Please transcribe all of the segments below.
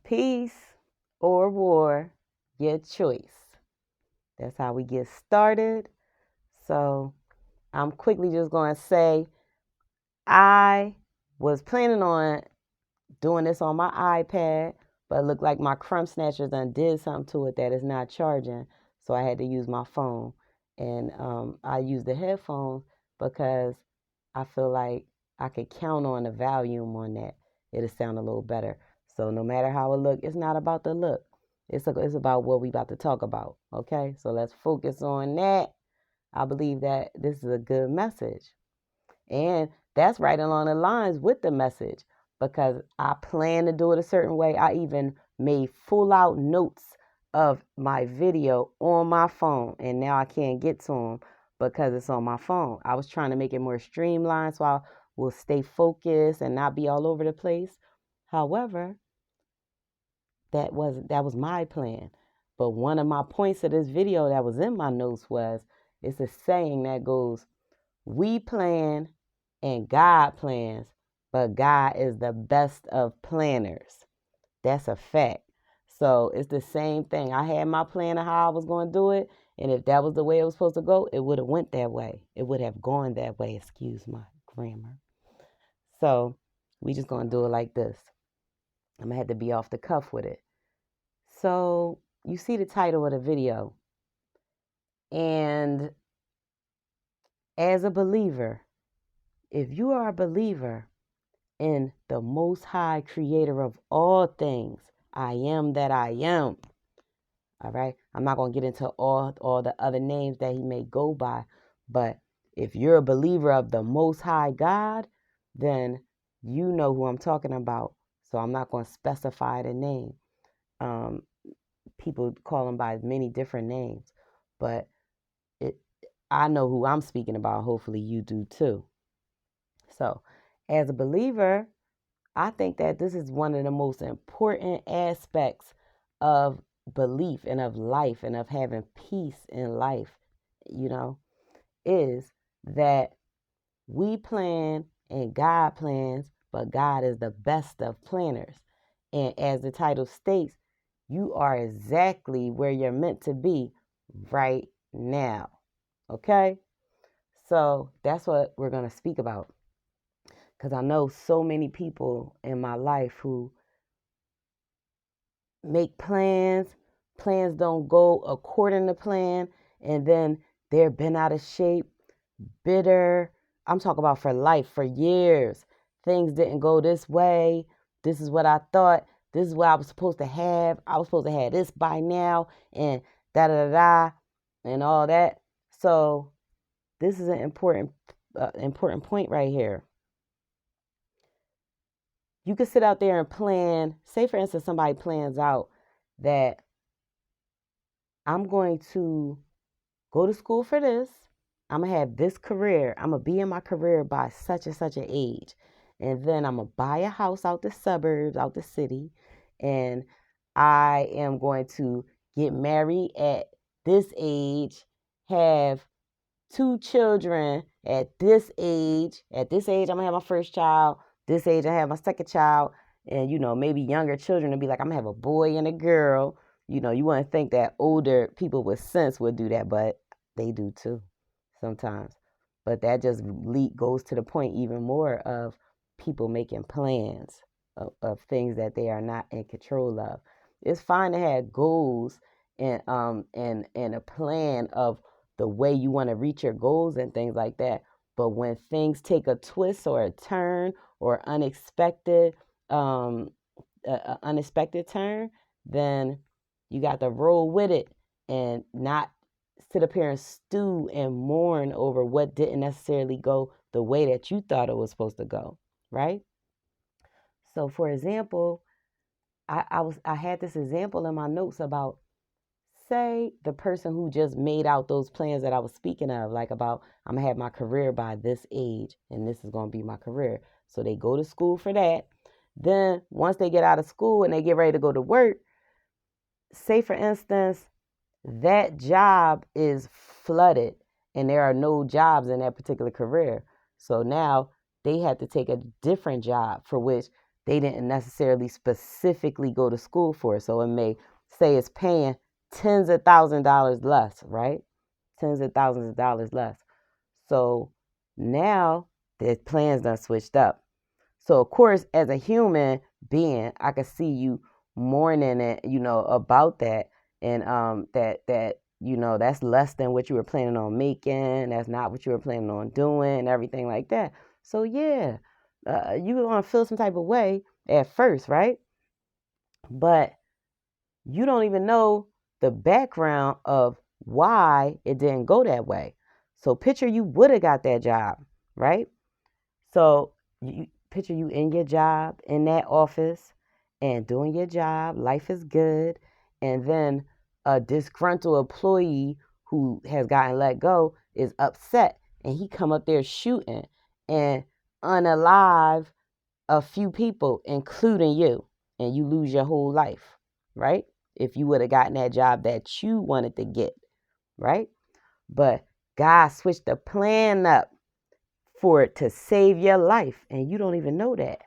Peace or war, your choice. That's how we get started. So I'm quickly just going to say I was planning on doing this on my iPad, but it looked like my crumb snatcher done did something to it that is not charging. So I had to use my phone. And I used the headphones because I feel like I could count on the volume on that. It'll sound a little better. So no matter how it look, it's not about the look. It's about what we about to talk about. Okay, so let's focus on that. I believe that this is a good message. And that's right along the lines with the message because I plan to do it a certain way. I even made full out notes of my video on my phone, and now I can't get to them because it's on my phone. I was trying to make it more streamlined so I will stay focused and not be all over the place. However, that was my plan. But one of my points of this video that was in my notes was it's a saying that goes, we plan and God plans, but God is the best of planners. That's a fact. So it's the same thing. I had my plan of how I was going to do it, and if that was the way it was supposed to go, it would have went that way. It would have gone that way. Excuse my grammar. So we just going to do it like this. I'm going to have to be off the cuff with it. So you see the title of the video. And as a believer, if you are a believer in the Most High Creator of all things, I am that I am. All right. I'm not going to get into all the other names that he may go by. But if you're a believer of the Most High God, then you know who I'm talking about. So I'm not going to specify the name. People call him by many different names. But I know who I'm speaking about. Hopefully you do too. So as a believer, I think that this is one of the most important aspects of belief and of life and of having peace in life, is that we plan and God plans, but God is the best of planners. And as the title states, you are exactly where you're meant to be right now. Okay? So that's what we're going to speak about. Because I know so many people in my life who make plans don't go according to plan, and then they're bent out of shape, bitter. I'm talking about for life, for years. Things didn't go this way. This is what I thought. This is what I was supposed to have. I was supposed to have this by now, and da da da, and all that. So this is an important point right here. You can sit out there and plan. Say, for instance, somebody plans out that I'm going to go to school for this. I'm going to have this career. I'm going to be in my career by such and such an age. And then I'm going to buy a house out the suburbs, out the city. And I am going to get married at this age, have 2 children at this age. At this age, I'm going to have my first child. This age, I have my second child. And, maybe younger children will be like, I'm going to have a boy and a girl. You wouldn't think that older people with sense would do that, but they do too sometimes. But that just goes to the point even more of people making plans of things that they are not in control of. It's fine to have goals and a plan of the way you want to reach your goals and things like that. But when things take a twist or a turn or unexpected turn, then you got to roll with it and not sit up here and stew and mourn over what didn't necessarily go the way that you thought it was supposed to go, right? So, for example, I had this example in my notes about, say, the person who just made out those plans that I was speaking of, like about I'm gonna have my career by this age and this is gonna be my career. So they go to school for that. Then once they get out of school and they get ready to go to work, say for instance, that job is flooded and there are no jobs in that particular career. So now they have to take a different job for which they didn't necessarily specifically go to school for. So it may say it's paying tens of thousands of dollars less, right? Tens of thousands of dollars less. So now the plans done switched up. So of course, as a human being, I could see you mourning it, about that, and that's less than what you were planning on making. That's not what you were planning on doing, and everything like that. So yeah, you're gonna feel some type of way at first, right? But you don't even know the background of why it didn't go that way. So picture you would have got that job, right? So you picture you in your job, in that office, and doing your job. Life is good. And then a disgruntled employee who has gotten let go is upset, and he come up there shooting and unalive a few people, including you, and you lose your whole life, right? If you would have gotten that job that you wanted to get, right? But God switched the plan up for it to save your life, and you don't even know that.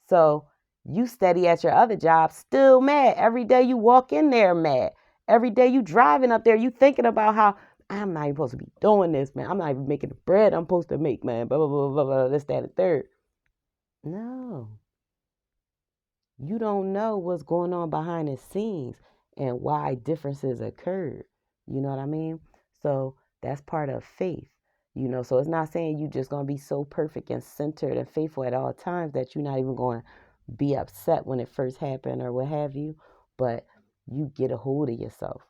So you steady at your other job, still mad. Every day you walk in there mad. Every day you driving up there, you thinking about how I'm not even supposed to be doing this, man. I'm not even making the bread I'm supposed to make, man. Blah, blah, blah, blah, blah, this, that, and the third. No. You don't know what's going on behind the scenes and why differences occur. You know what I mean? So that's part of faith. So it's not saying you just going to be so perfect and centered and faithful at all times that you're not even going to be upset when it first happened or what have you. But you get a hold of yourself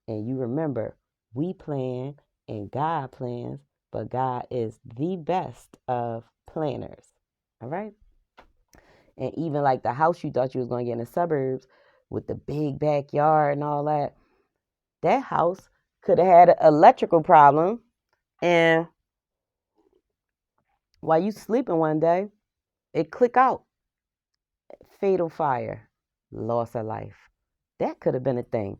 and you remember we plan and God plans, but God is the best of planners. All right? And even like the house you thought you was going to get in the suburbs with the big backyard and all that, that house could have had an electrical problem. And while you sleeping one day, it click out. Fatal fire, loss of life. That could have been a thing.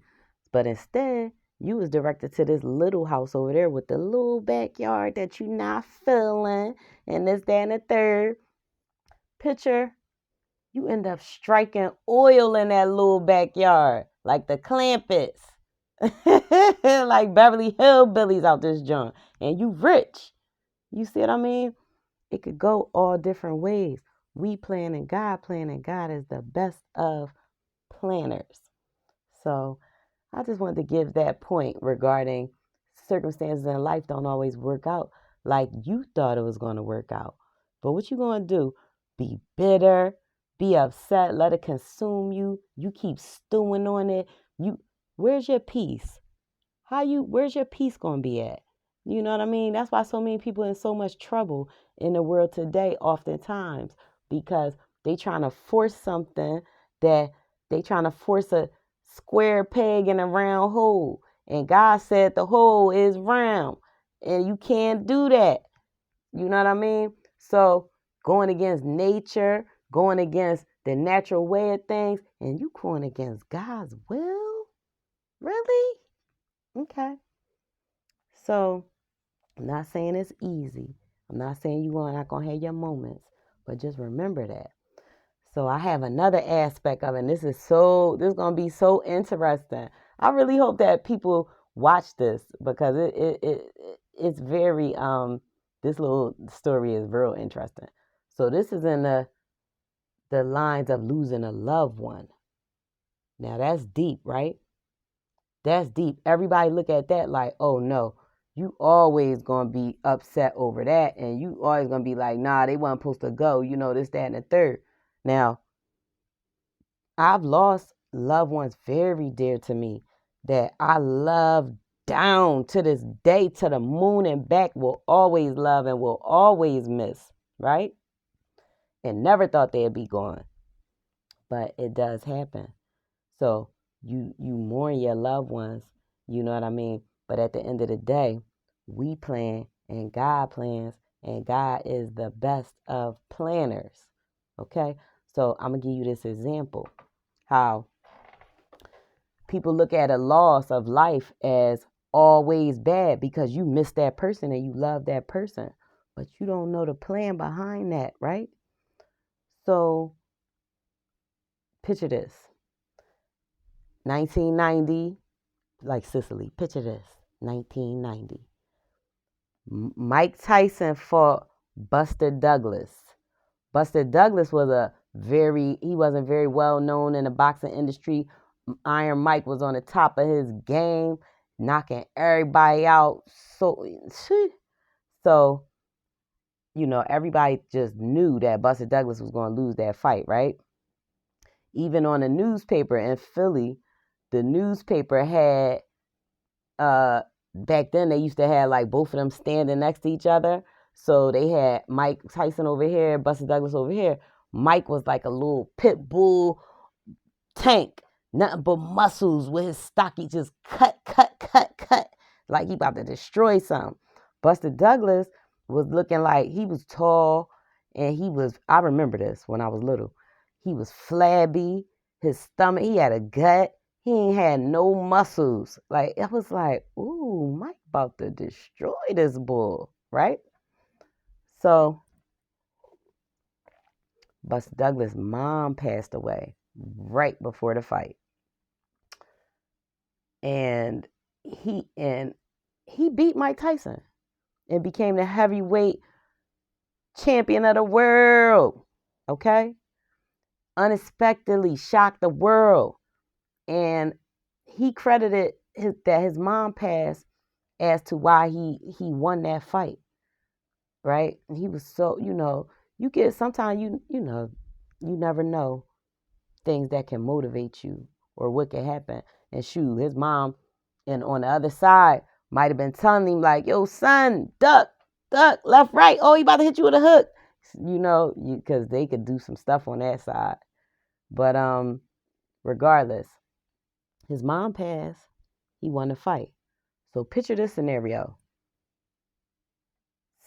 But instead, you was directed to this little house over there with the little backyard that you not feeling and this, that, and the third. Picture you end up striking oil in that little backyard, like the Clampets, like Beverly Hillbillies out this joint, and you rich. You see what I mean? It could go all different ways. We plan and God is the best of planners. So I just wanted to give that point regarding circumstances in life don't always work out like you thought it was going to work out. But what you going to do? Be bitter, be upset, let it consume you. You keep stewing on it. Where's your peace? Where's your peace going to be at? You know what I mean? That's why so many people in so much trouble in the world today oftentimes because they trying to force something that they trying to force a square peg in a round hole. And God said the hole is round. And you can't do that. You know what I mean? So going against nature, going against the natural way of things, and you going against God's will? Really? Okay. So I'm not saying it's easy. I'm not saying you're not gonna have your moments, but just remember that. So I have another aspect of it. And this is gonna be so interesting. I really hope that people watch this because it's very this little story is real interesting. So this is in the lines of losing a loved one. Now that's deep, right? That's deep. Everybody look at that like, oh no, you always gonna be upset over that, and you always gonna be like, nah, they weren't supposed to go, this, that, and the third. Now, I've lost loved ones very dear to me that I love down to this day, to the moon and back, will always love and will always miss, right? And never thought they'd be gone. But it does happen. So you mourn your loved ones, you know what I mean? But at the end of the day, we plan and God plans, and God is the best of planners. Okay? So I'm gonna give you this example. How people look at a loss of life as always bad because you miss that person and you love that person. But you don't know the plan behind that, right? So Picture this. 1990, like Sicily. Picture this. 1990. Mike Tyson fought Buster Douglas. Buster Douglas he wasn't very well known in the boxing industry. Iron Mike was on the top of his game, knocking everybody out. So, everybody just knew that Buster Douglas was going to lose that fight, right? Even on the newspaper in Philly, the newspaper had, back then they used to have like both of them standing next to each other. So they had Mike Tyson over here, Buster Douglas over here. Mike was like a little pit bull tank, nothing but muscles with his stocky, just cut, like he about to destroy something. Buster Douglas was looking like he was tall, and I remember this when I was little. He was flabby, his stomach, he had a gut, he ain't had no muscles. Like, I was like, ooh, Mike about to destroy this bull, right? So, Buster Douglas' mom passed away right before the fight. And he beat Mike Tyson and became the heavyweight champion of the world. Okay? Unexpectedly shocked the world. And he credited that his mom passed as to why he won that fight. Right? And he was so, you get sometimes you never know things that can motivate you or what can happen. And shoot, his mom, and on the other side, might have been telling him like, yo, son, duck, left, right. Oh, he about to hit you with a hook. Because they could do some stuff on that side. But regardless, his mom passed. He won the fight. So picture this scenario.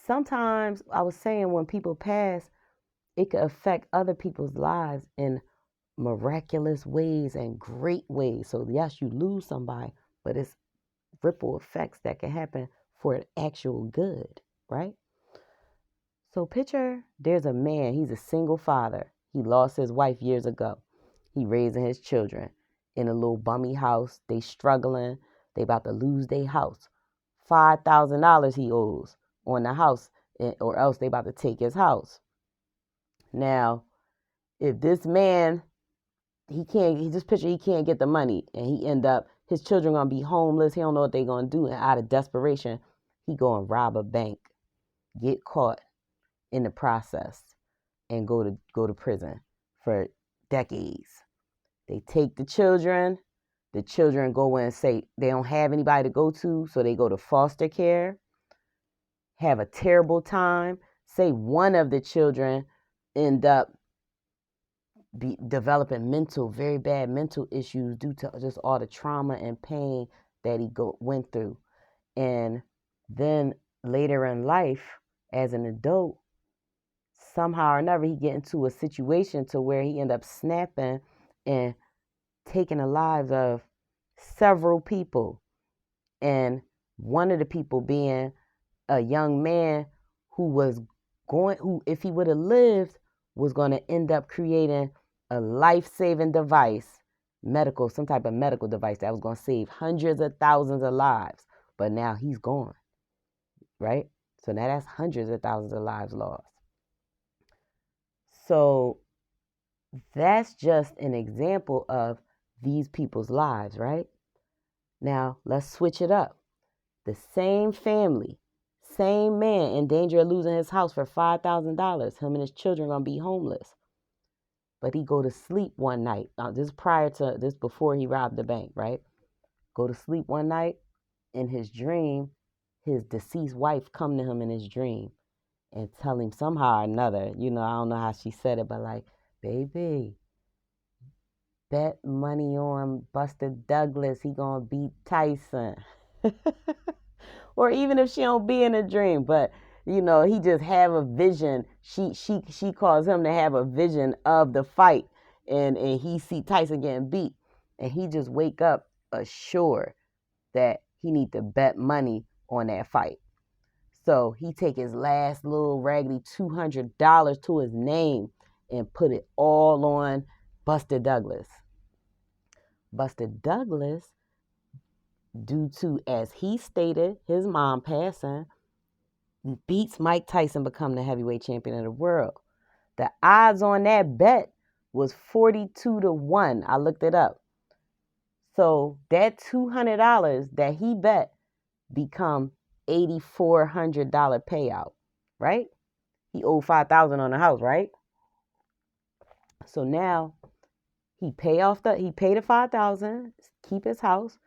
Sometimes, I was saying, when people pass, it could affect other people's lives in miraculous ways and great ways. So yes, you lose somebody, but it's ripple effects that can happen for actual good, right? So picture there's a man, he's a single father. He lost his wife years ago. He raising his children in a little bummy house. They struggling. They about to lose their house. $5,000 he owes on the house, or else they about to take his house. Now, if this man, he just picture he can't get the money, and he end up, his children gonna be homeless. He don't know what they gonna do, and out of desperation, he go and rob a bank, get caught in the process, and go to prison for decades. They take the children go in and say they don't have anybody to go to, so they go to foster care, have a terrible time. Say one of the children end up developing very bad mental issues due to just all the trauma and pain that he went through. And then later in life, as an adult, somehow or another, he get into a situation to where he end up snapping and taking the lives of several people. And one of the people being a young man who, if he would have lived, was going to end up creating a life-saving device, some type of medical device that was going to save hundreds of thousands of lives. But now he's gone, right? So now that's hundreds of thousands of lives lost. So that's just an example of these people's lives, right? Now let's switch it up. The same family, same man in danger of losing his house for $5,000. Him and his children gonna be homeless. But he go to sleep one night. This before he robbed the bank, right? Go to sleep one night. In his dream, his deceased wife come to him in his dream and tell him somehow or another, I don't know how she said it, but like, baby, bet money on Buster Douglas. He gonna beat Tyson. Or even if she don't be in a dream, but he just have a vision. She calls him to have a vision of the fight, and he see Tyson getting beat, and he just wake up assured that he need to bet money on that fight. So he take his last little raggedy $200 to his name and put it all on Buster Douglas. Buster Douglas, due to, as he stated, his mom passing, beats Mike Tyson become the heavyweight champion of the world. The odds on that bet was 42-1. I looked it up. So that $200 that he bet become $8,400 payout, right? He owed $5,000 on the house, right? So now he paid the $5,000, keep his house,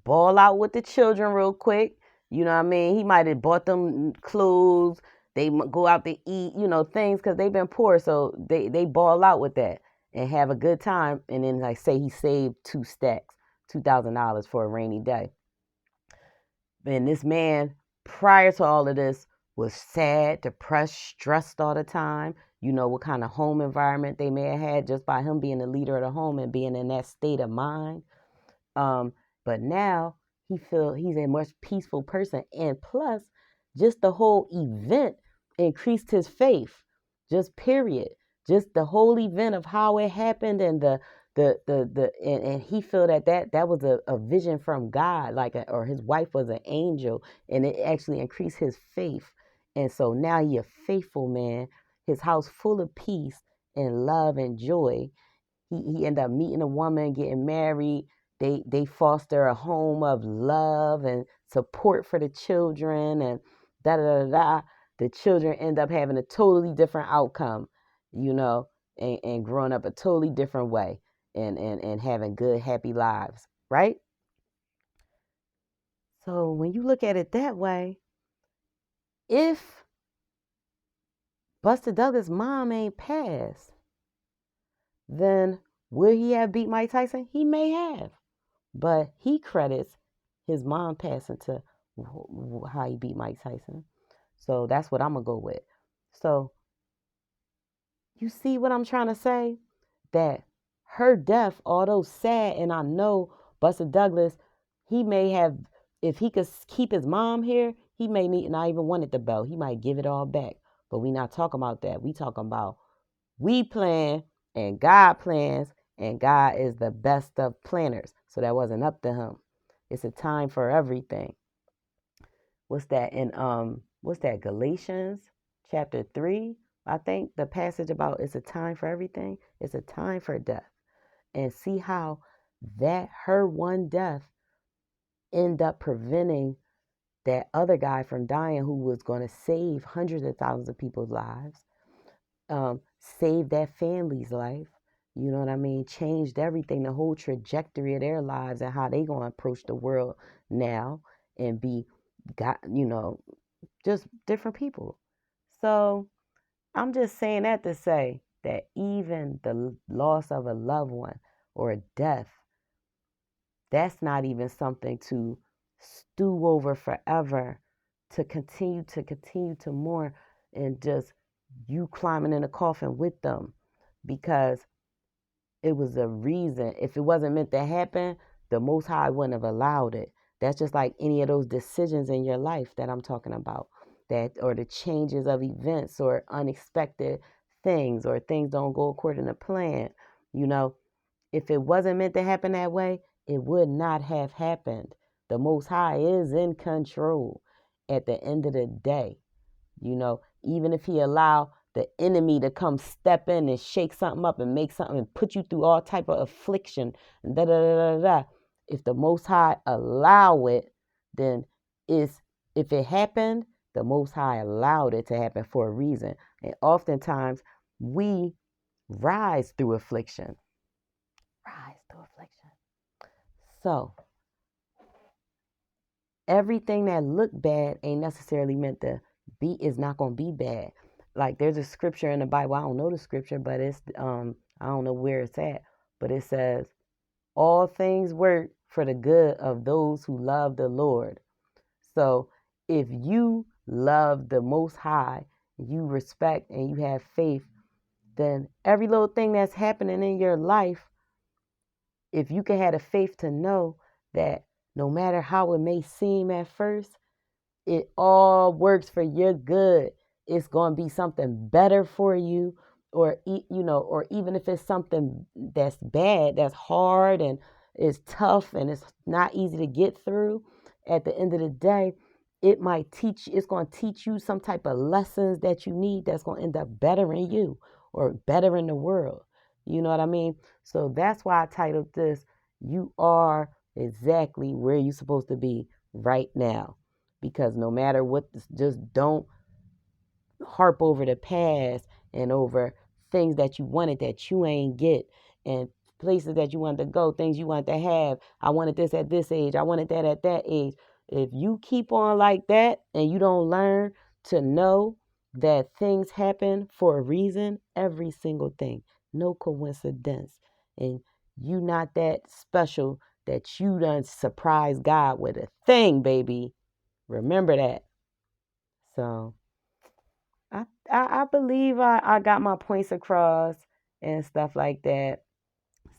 ball out with the children real quick. You know what I mean? He might have bought them clothes. They go out to eat, things because they've been poor. So they ball out with that and have a good time. And then, like, say he saved two stacks, $2,000 for a rainy day. And this man, prior to all of this, was sad, depressed, stressed all the time. You know what kind of home environment they may have had just by him being the leader of the home and being in that state of mind. But now he's a much peaceful person. And plus, just the whole event increased his faith. Just period. Just the whole event of how it happened and and he felt that was a vision from God, or his wife was an angel, and it actually increased his faith. And so now he a faithful man, his house full of peace and love and joy. He ended up meeting a woman, getting married. They foster a home of love and support for the children, and da da da da. The children end up having a totally different outcome, and growing up a totally different way, and having good, happy lives, right? So when you look at it that way, if Buster Douglas' mom ain't passed, then will he have beat Mike Tyson? He may have. But he credits his mom passing to how he beat Mike Tyson. So that's what I'm going to go with. So you see what I'm trying to say? That her death, although sad, and I know Buster Douglas, he may have, if he could keep his mom here, he may not even wanted the belt. He might give it all back. But we not talking about that. We talking about we plan and God plans, and God is the best of planners. So that wasn't up to him. It's a time for everything. What's that Galatians chapter 3? I think the passage about it's a time for everything. It's a time for death. And see how that her one death end up preventing that other guy from dying who was going to save hundreds of thousands of people's lives. Save that family's life. You know what I mean? Changed everything, the whole trajectory of their lives and how they going to approach the world now and just different people. So I'm just saying that to say that even the loss of a loved one or a death, that's not even something to stew over forever, to continue to mourn and just you climbing in a coffin with them, because it was a reason. If it wasn't meant to happen, the Most High wouldn't have allowed it. That's just like any of those decisions in your life that I'm talking about, that or the changes of events or unexpected things or things don't go according to plan. If it wasn't meant to happen that way, it would not have happened. The Most High is in control at the end of the day. Even if he allow the enemy to come step in and shake something up and make something and put you through all type of affliction and da da da da da. If the Most High allow it, then if it happened, the Most High allowed it to happen for a reason. And oftentimes we rise through affliction. So everything that look bad ain't necessarily meant to be, is not going to be bad. Like there's a scripture in the Bible. I don't know the scripture, but it's I don't know where it's at, but it says all things work for the good of those who love the Lord. So if you love the Most High, you respect and you have faith, then every little thing that's happening in your life, if you can have the faith to know that no matter how it may seem at first, it all works for your good. It's going to be something better for you, or even if it's something that's bad, that's hard and is tough and it's not easy to get through, at the end of the day, it's going to teach you some type of lessons that you need that's going to end up bettering you or bettering the world. You know what I mean? So that's why I titled this, You Are Exactly Where You're Supposed to Be Right Now. Because no matter what, just don't harp over the past and over things that you wanted that you ain't get, and places that you wanted to go, things you wanted to have. I wanted this at this age. I wanted that at that age. If you keep on like that and you don't learn to know that things happen for a reason, every single thing, no coincidence. And you not that special that you done surprise God with a thing, baby. Remember that. So I believe I got my points across and stuff like that.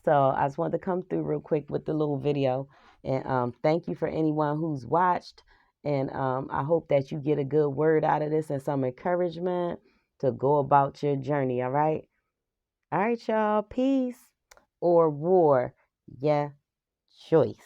So I just wanted to come through real quick with the little video. And thank you for anyone who's watched. And I hope that you get a good word out of this and some encouragement to go about your journey. All right. All right, y'all. Peace or war. Yeah. Choice.